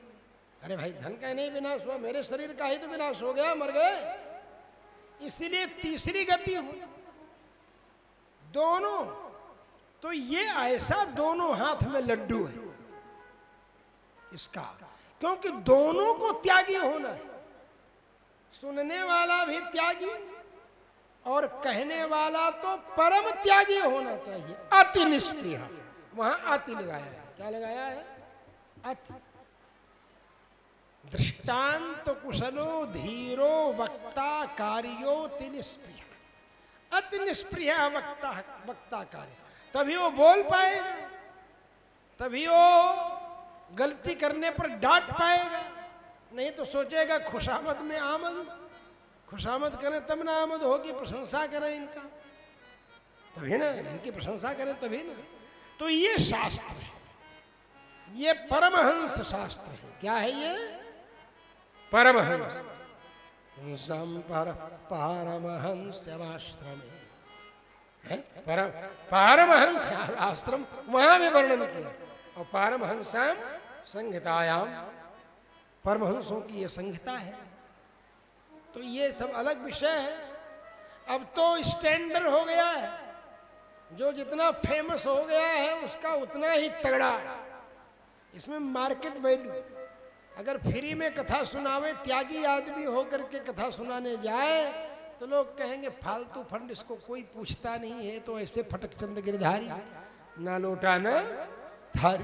अरे भाई धन का नहीं विनाश हुआ, मेरे शरीर का ही तो विनाश हो गया, मर गए। इसीलिए तीसरी गति हो, दोनों। तो ये ऐसा दोनों हाथ में लड्डू है इसका, क्योंकि दोनों को त्यागी होना है। सुनने वाला भी त्यागी और कहने वाला तो परम त्यागी होना चाहिए। अति निष्प्रिय, वहां अति लगाया है। क्या लगाया है? अति। दृष्टांत कुशलो धीरो वक्ता कार्योति निष्प्रिय। अति निष्प्रिय वक्ता कार्य, तभी वो बोल पाएगा, तभी वो गलती करने पर डांट पाएगा। नहीं तो सोचेगा खुशामद में आमद, खुशामद करें तब ना आमद होगी, प्रशंसा करें इनका तभी ना, इनकी प्रशंसा करें तभी ना। तो ये शास्त्र है, ये परमहंस शास्त्र है। क्या है ये? परमहंस। पारमहंस आश्रम है, पारमहंस आश्रम वहां भी वर्णन किया। और पारमहंसाम संहितायाम, परमहंसों की ये संहिता है। तो ये सब अलग विषय है। अब तो स्टैंडर्ड हो गया है, जो जितना फेमस हो गया है उसका उतना ही तगड़ा है। इसमें मार्केट वैल्यू। अगर फ्री में कथा सुनावे त्यागी आदमी होकर के कथा सुनाने जाए तो लोग कहेंगे फालतू फंड, इसको कोई पूछता नहीं है, तो ऐसे फटक चंद गिरधारी ना लोटा ना थारी,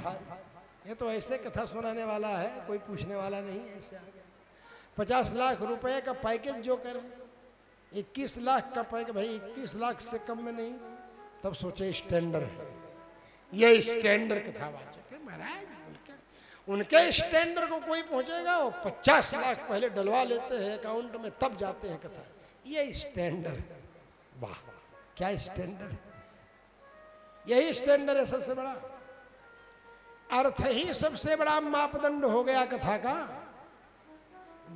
ये तो ऐसे कथा सुनाने वाला है, कोई पूछने वाला नहीं है। ऐसे 50 लाख रुपए का पैकेज जो करे, 21 लाख का पैकेज, भाई 21 लाख से कम में नहीं, तब सोचे स्टैंडर्ड है। ये स्टैंडर्ड कथावाचक है महाराज। उनके स्टैंडर्ड को कोई पहुंचेगा, वो 50 लाख पहले डलवा लेते हैं अकाउंट में, तब जाते हैं कथा। ये स्टैंडर्ड, वाह क्या स्टैंडर्ड, यही स्टैंडर्ड है सबसे बड़ा। अर्थ ही सबसे बड़ा मापदंड हो गया कथा का।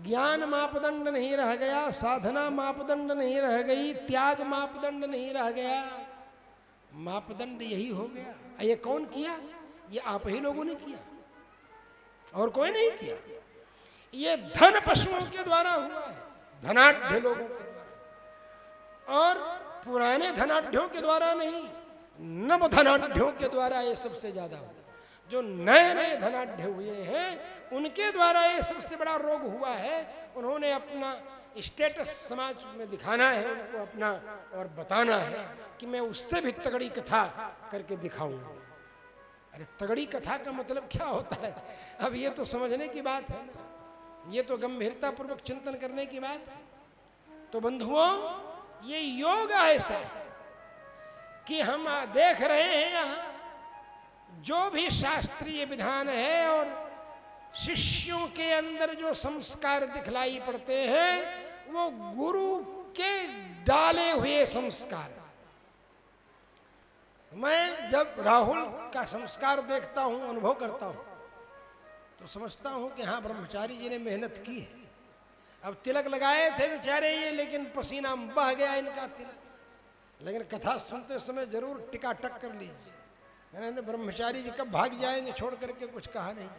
ज्ञान मापदंड नहीं रह गया, साधना मापदंड नहीं रह गई, त्याग मापदंड नहीं रह गया, मापदंड यही हो गया। ये कौन किया? ये आप ही लोगों ने किया, और कोई नहीं किया। ये धन पशुओं के द्वारा हुआ है, धनाढ़ लोगों के द्वारा, और पुराने धनाढ़ों के द्वारा नहीं, नव धनाढ़ों के द्वारा ये सबसे ज्यादा हुआ। जो नए नए धनाढ़ हुए हैं उनके द्वारा ये सबसे बड़ा रोग हुआ है। उन्होंने अपना स्टेटस समाज में दिखाना है उनको अपना, और बताना है कि मैं उससे भी तगड़ी कथा करके दिखाऊंगा। अरे तगड़ी कथा का मतलब क्या होता है? अब ये तो समझने की बात है ना, ये तो गंभीरता पूर्वक चिंतन करने की बात है। तो बंधुओं, ये योग ऐसा है कि हम देख रहे हैं यहाँ जो भी शास्त्रीय विधान है और शिष्यों के अंदर जो संस्कार दिखलाई पड़ते हैं वो गुरु के डाले हुए संस्कार। मैं जब राहुल का संस्कार देखता हूं, अनुभव करता हूं, तो समझता हूं कि हाँ ब्रह्मचारी जी ने मेहनत की है। अब तिलक लगाए थे बेचारे ये, लेकिन पसीना बह गया इनका तिलक। लेकिन कथा सुनते समय जरूर टिका टक कर लीजिए, मैंने ब्रह्मचारी जी कब भाग जाएंगे छोड़ करके, कुछ कहा नहीं।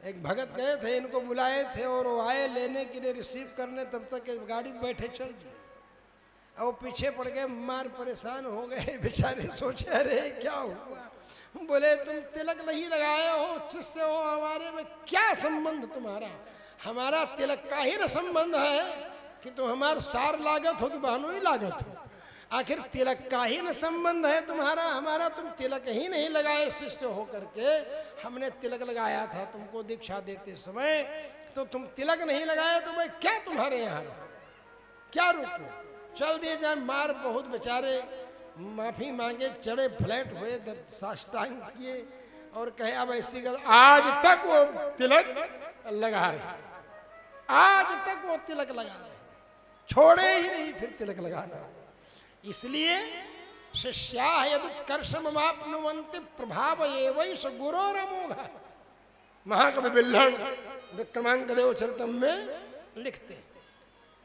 एक भगत गए थे, इनको बुलाए थे और वो आए लेने के लिए, रिसीव करने, तब तक गाड़ी में बैठे चल दिए। अब वो पीछे पड़ गए, मार परेशान हो गए बेचारे। सोचे अरे क्या हुआ? बोले तुम तिलक नहीं लगाए हो, शिष्य हो, हमारे में क्या संबंध तुम्हारा? हमारा तिलक का ही न संबंध है कि तुम हमारा सार लागत हो कि बहनों ही लागत हो। आखिर तिलक का ही न संबंध है तुम्हारा हमारा। तुम तिलक ही नहीं लगाए शिष्य हो करके, हमने तिलक लगाया था तुमको दीक्षा देते समय, तो तुम तिलक नहीं लगाए तो मैं क्या तुम्हारे यहाँ क्या रुकूं? चल दिए जाए। मार बहुत बेचारे माफी मांगे, चढ़े, फ्लैट हुए, साष्टांग किए और कहे अब ऐसी गल। आज तक वो तिलक लगा रहे, आज तक वो तिलक लगा रहे, छोड़े ही नहीं फिर तिलक लगाना। इसलिए शिष्या यदुत्कर्षमाप्नुवन्ति प्रभाव एवैष गुरोरमोघ, महाकवि बिल्हण विक्रमांक देव चरितम में लिखते हैं।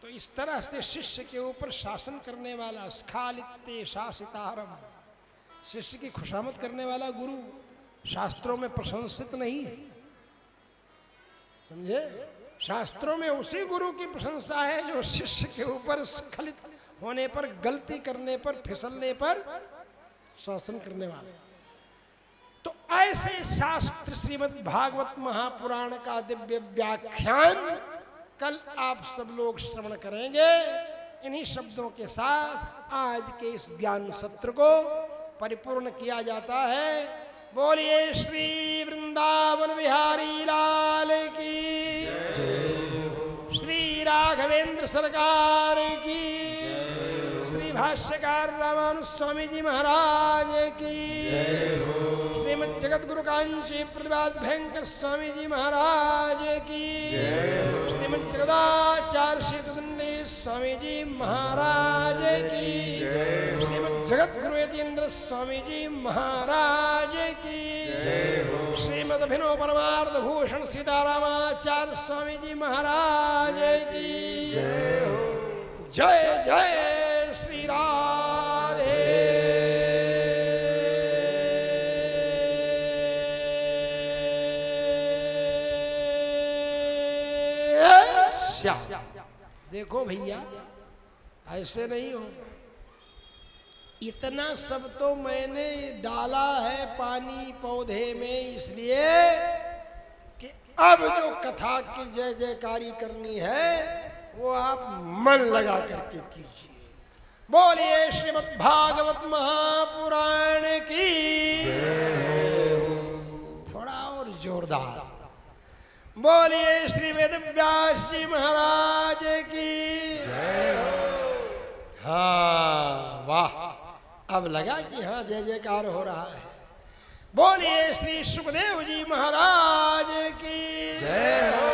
तो इस तरह से शिष्य के ऊपर शासन करने वाला, स्खालित्ते शासितारम, शिष्य की खुशामद करने वाला गुरु शास्त्रों में प्रशंसित नहीं है, समझे? शास्त्रों में उसी गुरु की प्रशंसा है जो शिष्य के ऊपर स्खलित होने पर, गलती करने पर, फिसलने पर शासन करने वाले। तो ऐसे शास्त्र श्रीमद् भागवत महापुराण का दिव्य व्याख्यान कल आप सब लोग श्रवण करेंगे। इन्हीं शब्दों के साथ आज के इस ज्ञान सत्र को परिपूर्ण किया जाता है। बोलिए श्री वृंदावन बिहारी लाल की, श्री राघवेंद्र सरकार की, श्री भाष्यकार रामानुज स्वामी जी महाराज की, श्रीमद जगत गुरु कांची प्रतिपाद भयंकर स्वामी जी महाराज की, श्रीमद जगदाचार्य श्री तदंडी स्वामी जी महाराज की, श्रीमद जगत गुरु यतीन्द्र स्वामी जी महाराज की, श्रीमद अभिनव परमार्थ भूषण सीतारामाचार्य स्वामी जी महाराज की। जय जय श्री राधे। देखो भैया, ऐसे नहीं हो। इतना सब तो मैंने डाला है पानी पौधे में इसलिए कि अब जो कथा की जय जयकारी करनी है वो आप मन लगा करके कीजिए। बोलिए श्रीमद् भागवत महापुराण की, थोड़ा और जोरदार बोलिए श्री वेद व्यास जी महाराज की। हाँ वाह, अब लगा कि हाँ जय जयकार हो रहा है। बोलिए श्री सुखदेव जी महाराज की जय हो।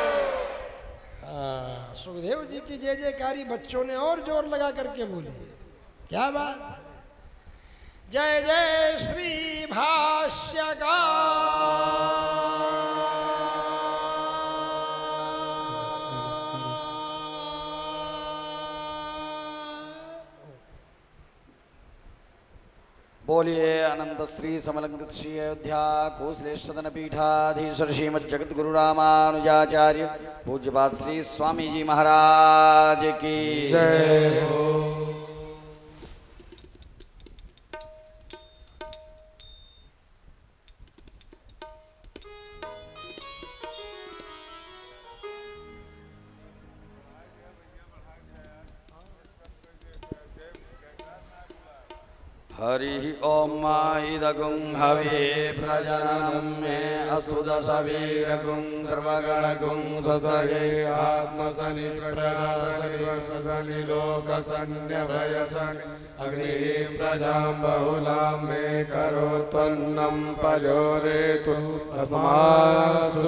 हाँ, सुखदेव जी की जय जयकारी बच्चों ने और जोर लगा करके बोली। क्या बात है। जय जय श्री भाष्यकार। बोलिए अनंत श्री समलंकृत श्री अयोध्या कोसलेश्वर पीठाधीश्वर श्रीमद जगत गुरु रामानुजाचार्य पूज्यपाद श्री स्वामी जी महाराज की जय हो। हरि ओम इदगुं हवे प्रजननं मे अस्तु दशवीरगुं सर्वगणगुं स्वस्ते आत्मसनि प्रजासनि लोकसन्यभयसनि अग्निः प्रजां बहुलां मे करोत्वन्नं पयोरेतु तस्मात्सु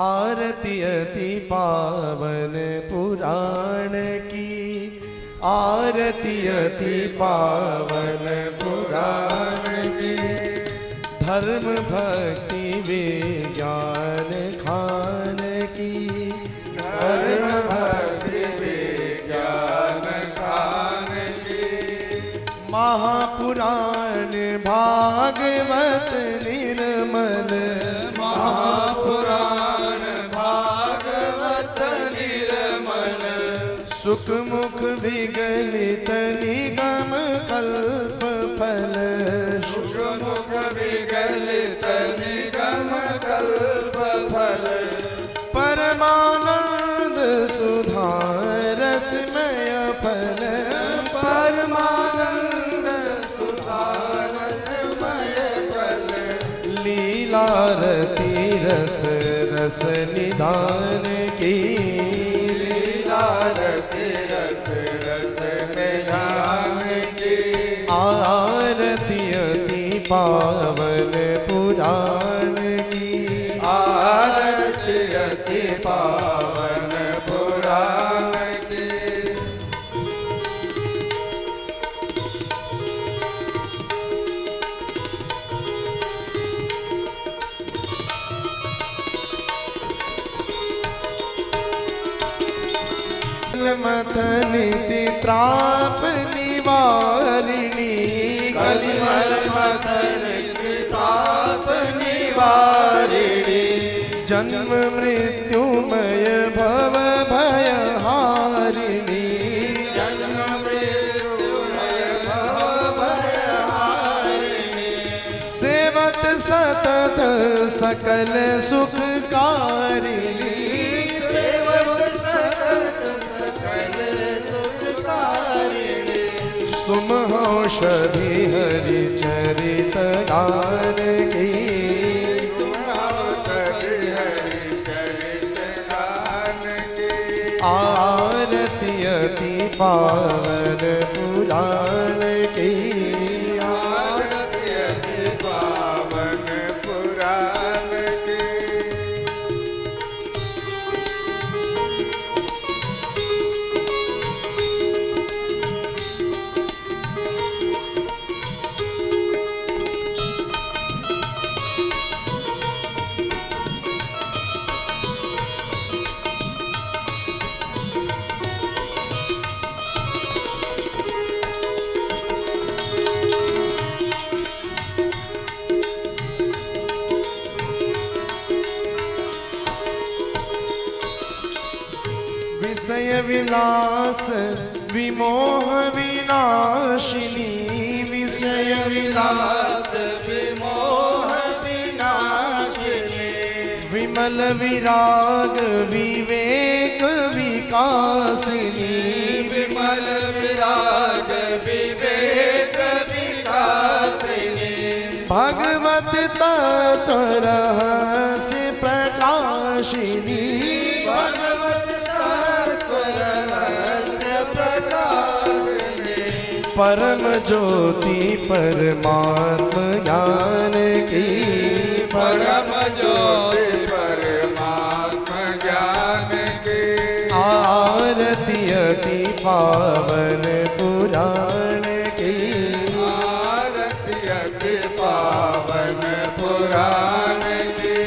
आरती अति पावन पुराण की, आरती अति पावन पुराण की, धर्म भक्ति विज्ञान खान की, धर्म भक्ति विज्ञान खान की, महापुराण भागवत निर्मल, महापुराण भागवत निर्मल, सुख मुख विगलित निगम कल्प फल, सुख मुख विगलित निगम कल्प फल, परमानंद सुधा रसमय फल, परमानंद सुधा रसमय फल, लीलारती रस रस निधान की, लीलारती रस रस निधान की, आरती अति पावन पुराण की, आरती अति पावन पुराण की। मथनिति त्राप निवारिणी, कलिमल मथनिति त्राप निवारिणी, जन्म मृत्युमय भव भयहारिणी, जन्म मृत्युमय भव भयहारिणी, सेवत सतत सकल सुखकारिणी सेवत सकल सुखकारिणी सुमहौषधि हरि चरित गान की सुमहौषधि हरि चरित गान की आरती अति पावन पुराण की आरती अति पावन पुराण की विषय विलास विमोह विनाशिनी विषय विलास विमोह विनाशिनी विमल विराग विवेक विकासिनी विमल विराग विवेक विकासिनी भगवत तत्व रहस्य प्रकाशिनी भगवत तत्व रहस्य प्रकाशिनी परम ज्योति परमात्म ज्ञान की परम ज्योति परमात्मा ज्ञान की आरती अति पावन पुराण की आरती अति पावन पुराण की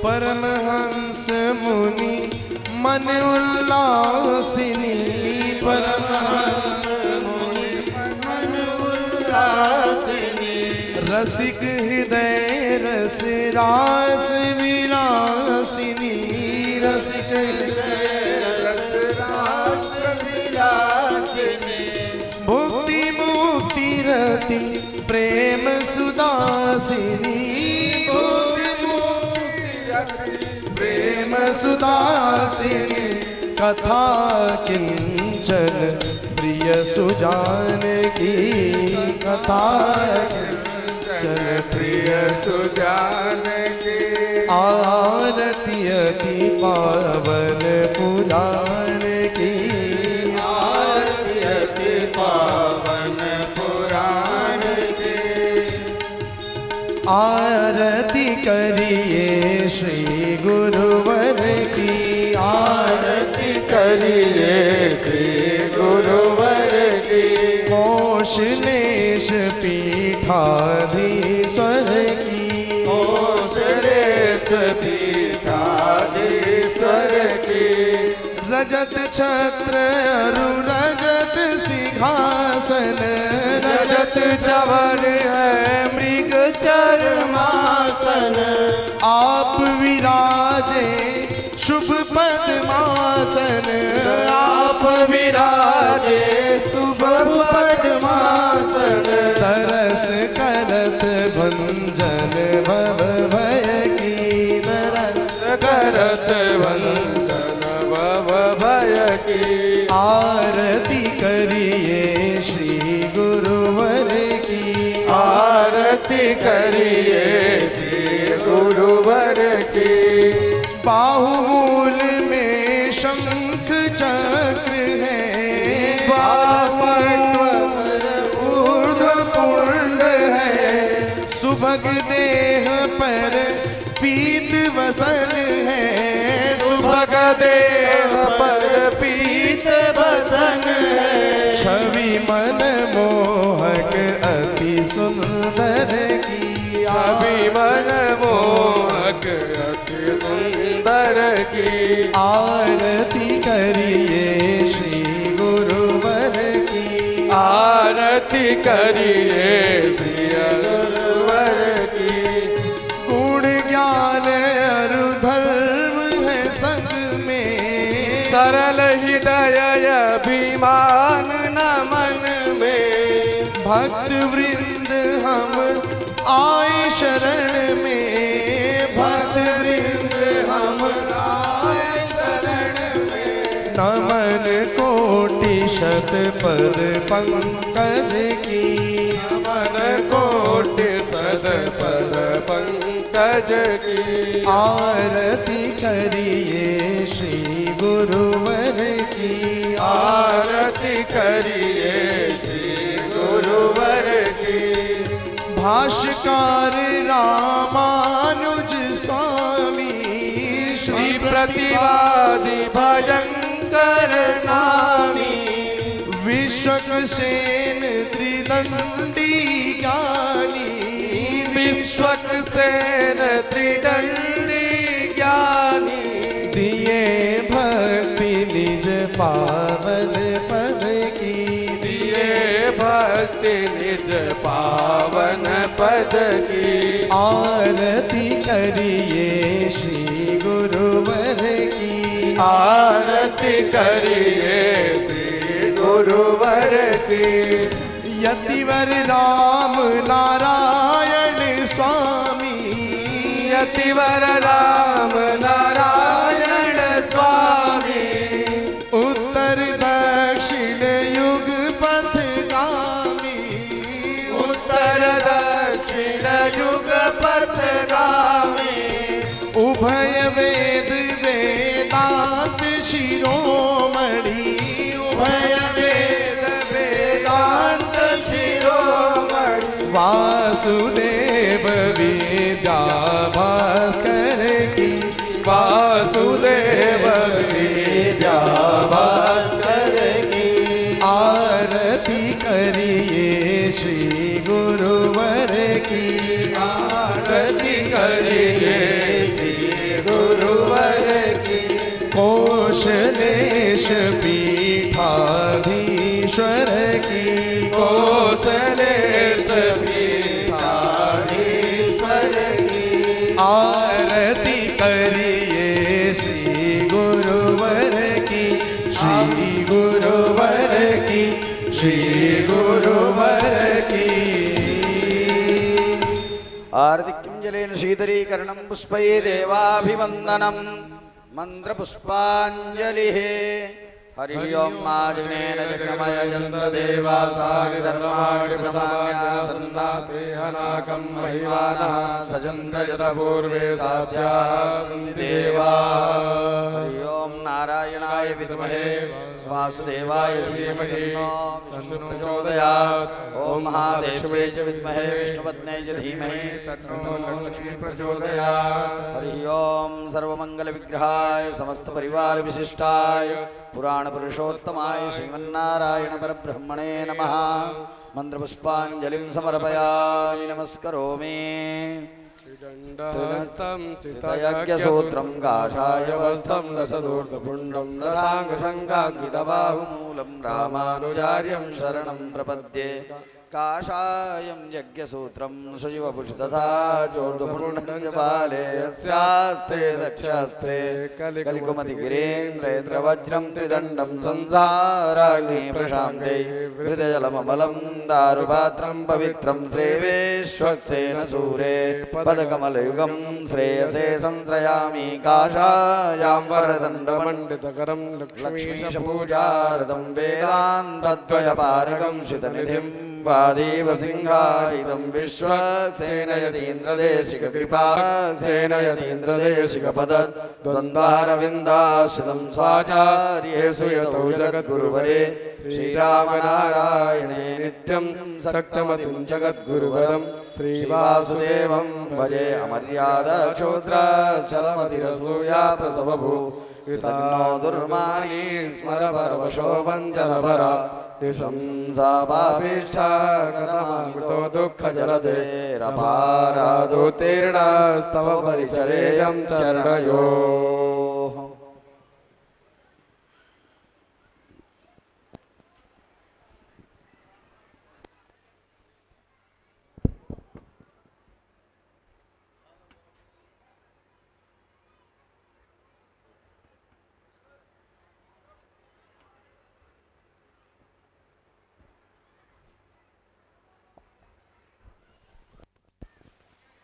परमहंस मुनि मन उल्लासिनी परमहंस मुनि मन उल्लासिनी रसिक हृदय रस रास विलासिनी रसिक हृदय रस रास विलासिनी भुक्ति मुक्ति रति प्रेम सुदासिनी भुक्ति मुक्ति रति प्रेम सुदासिनी कथा किंचन प्रिय सुजान की कथा चल प्रिय सुजान की आरती अति पावन पुराण की आरती अति पावन पुराण की आरती करिए श्री गुरुवर की आरती करिए श्री गुरुवर की कोशलेश पीठाधीश्वर की ओसलेश पीठाधीश्वर की रजत छत्र अरु रजत सिंहासन रजत चवर है मृग चरमासन आप विराजे शुभ पद्मासन आप विराजे शुभ पद्मासन तरस करत भंजन भव भय की तरस करत भंजन भव भय की आरती करिए श्री गुरुवर की आरती करिए श्री गुरुवर की बाहुमूल में शंख चक्र है ऊर्ध्व पुंड है सुभग देह पर पीत वसन है सुभग देह पर पीत बसन है छवि मन मोहक अति सुंदर की अभी मन मोहक अति सुंदर की आरती करिए श्री गुरुवर की आरती आरती करिए श्री गुरुवर की। गुण ज्ञान अरु धर्म है संग में, सरल हृदय अभिमान न मन में। भक्त वृंद हम आए शरण में, भक्त वृंद हम आए शरण में। नमन कोटि शत पद पंकज की, नमन कोटि शत पद पंकज की। आरती करिए श्री गुरुवर की, आरती करिए श्री गुरुवर की। भाष्यकार रामानुज स्वामी श्री प्रतिवादी भयंकर स्वामी। विश्वक्सेन त्रिदंडी ज्ञानी, विश्वक्सेन त्रिदंडी ज्ञानी। दिए भक्ति निज पावन पद की, दिए भक्ति निज पावन पद की। आरती करिए श्री गुरुवर की, आरती करिए श्री गुरुवर की। यतिवर राम नारायण स्वामी, यतिवर राम नारायण स्वामी। उत्तर दक्षिण युग पथगामी, उत्तर दक्षिण युग पथगामी। उभय वेद वेदांत शिरोमणि, उभय वेद वेदांत शिरोमणि। वासुदेव विद्या भास्कर की, वासुदेव विद्या भास्कर की। आरती करिए श्री गुरुवर की, आरती करिए श्री गुरुवर की। कोशलेश पीठाधीश्वर की, कोसलेश पीठाधीश्वर की। आरती करिए श्री गुरुवर की, श्री गुरुवर की, श्री गुरुवर की। आरतिक्यं जलेन शीतलीकरणं पुष्पै देवाभिवन्दनं मन्त्रपुष्पाञ्जलिः। हरिः ओं माजनेन जगन्मय जन्तदेवासानि धर्माणि प्रथमान्यासन्नाते हनाकं महिमानः सजन्त यत्र पूर्वे साध्यास्सन्ति देवाः। हरिः ओं नारायणाय विद्महे वासुदेवाय धीमहि तन्नो विष्णुः प्रचोदयात्। ॐ महादेव्यै च विद्महे विष्णुपत्न्यै च धीमहि तन्नो लक्ष्मी प्रचोदयात्। हरिः ओं सर्वमङ्गलविग्रहाय समस्तपरिवारविशिष्टाय पुराणपुरुषोत्तमाय श्रीमन्नारायण परब्रह्मणे नमः। मन्त्रपुष्पाञ्जलिं समर्पयामि नमस्करोमि। दण्डहस्तं सितयज्ञसूत्रं काषाय वस्त्रं रसदूर्ध्वपुण्डं रथाङ्गशङ्काङ्कितबाहुमूलं रामानुजार्यं शरणं प्रपद्ये। काषायं यज्ञसूत्रं सुजीवपुषि तथा चोर्ध्वपुण्डं च बाले यस्यास्ते दक्षास्ते कलिकुमतिगिरीन्द्रेन्द्रवज्रं त्रिदण्डं संसाराग्नि प्रशान्ते हृदयजलममलं दारुपात्रं पवित्रं श्रीविश्वक्सेन सूरे पदकमलयुगं श्रेयसे संश्रयामि। काषायां वरदण्डमण्डितकरं लक्ष्मीशपूजारतं वेदान्तद्वयपारकं शितनिधिं वादेव सिंहायुधं विश्वक्सेन यतीन्द्रदेशिककृपा सेन यतीन्द्रदेशिकपद द्वन्द्वारविन्दाश्रितं स्वाचार्येषु यतौ जगद्गुरुवरे श्रीरामनारायणे नित्यं सक्तमतिं जगद्गुरुवरं श्रीवासुदेवं भजे। अमर्यादक्षोद्राचलमतिरसूया प्रसवभू वितन्नो दुर्मानी स्मर परवशो वञ्चनपरा निशंसापापिष्ठा कथमामितो दुःखजलधेरपारादुत्तीर्णस्तव परिचरेयं चरणयोः।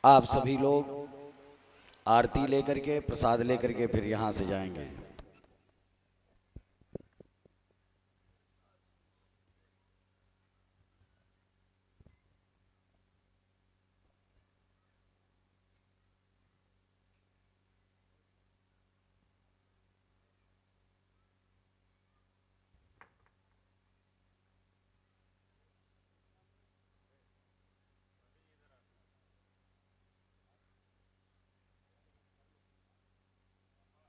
आप सभी लोग आरती लेकर के प्रसाद लेकर के फिर यहाँ से जाएंगे।